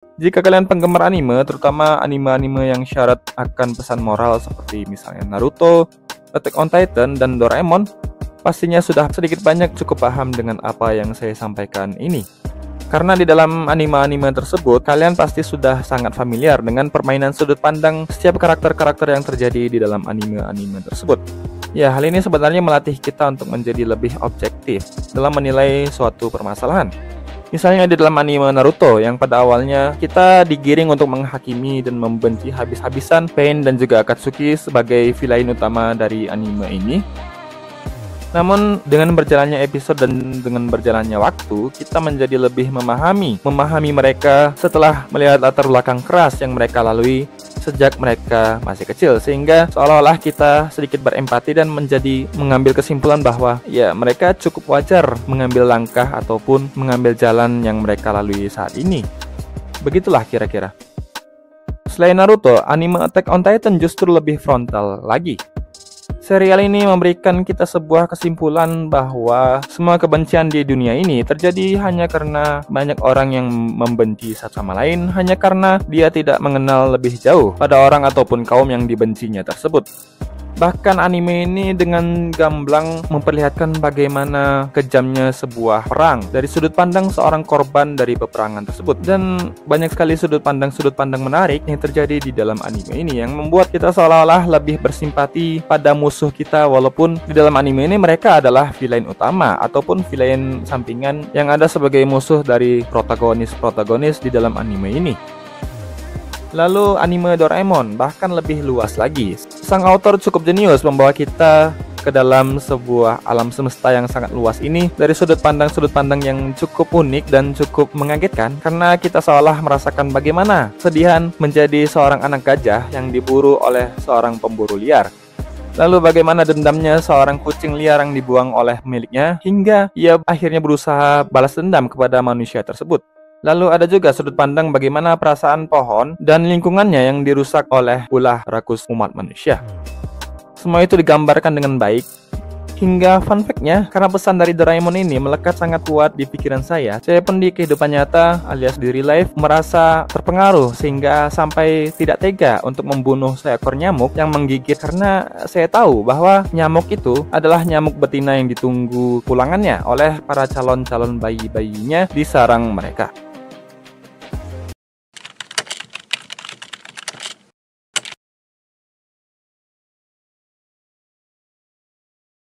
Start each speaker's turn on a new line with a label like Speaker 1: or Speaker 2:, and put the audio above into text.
Speaker 1: Jika kalian penggemar anime, terutama anime-anime yang syarat akan pesan moral seperti misalnya Naruto, Attack on Titan, dan Doraemon, pastinya sudah sedikit banyak cukup paham dengan apa yang saya sampaikan ini. Karena di dalam anime-anime tersebut, kalian pasti sudah sangat familiar dengan permainan sudut pandang setiap karakter-karakter yang terjadi di dalam anime-anime tersebut. Ya, hal ini sebenarnya melatih kita untuk menjadi lebih objektif dalam menilai suatu permasalahan. Misalnya di dalam anime Naruto yang pada awalnya kita digiring untuk menghakimi dan membenci habis-habisan Pain dan juga Akatsuki sebagai villain utama dari anime ini. Namun dengan berjalannya episode dan dengan berjalannya waktu, kita menjadi lebih memahami mereka setelah melihat latar belakang keras yang mereka lalui sejak mereka masih kecil, sehingga seolah-olah kita sedikit berempati dan mengambil kesimpulan bahwa ya mereka cukup wajar mengambil langkah ataupun mengambil jalan yang mereka lalui saat ini. Begitulah kira-kira. Selain Naruto, anime Attack on Titan justru lebih frontal lagi. Serial ini memberikan kita sebuah kesimpulan bahwa semua kebencian di dunia ini terjadi hanya karena banyak orang yang membenci satu sama lain hanya karena dia tidak mengenal lebih jauh pada orang ataupun kaum yang dibencinya tersebut. Bahkan anime ini dengan gamblang memperlihatkan bagaimana kejamnya sebuah perang dari sudut pandang seorang korban dari peperangan tersebut. Dan banyak sekali sudut pandang menarik yang terjadi di dalam anime ini yang membuat kita seolah-olah lebih bersimpati pada musuh kita, walaupun di dalam anime ini mereka adalah villain utama ataupun villain sampingan yang ada sebagai musuh dari protagonis di dalam anime ini. Lalu anime Doraemon bahkan lebih luas lagi. Sang author cukup jenius membawa kita ke dalam sebuah alam semesta yang sangat luas ini dari sudut pandang yang cukup unik dan cukup mengagetkan, karena kita seolah merasakan bagaimana sedihan menjadi seorang anak gajah yang diburu oleh seorang pemburu liar. Lalu bagaimana dendamnya seorang kucing liar yang dibuang oleh pemiliknya hingga ia akhirnya berusaha balas dendam kepada manusia tersebut. Lalu ada juga sudut pandang bagaimana perasaan pohon dan lingkungannya yang dirusak oleh ulah rakus umat manusia. Semua itu digambarkan dengan baik. Hingga fun fact-nya, karena pesan dari Doraemon ini melekat sangat kuat di pikiran saya pun di kehidupan nyata alias di real life merasa terpengaruh sehingga sampai tidak tega untuk membunuh seekor nyamuk yang menggigit, karena saya tahu bahwa nyamuk itu adalah nyamuk betina yang ditunggu pulangannya oleh para calon-calon bayi-bayinya di sarang mereka.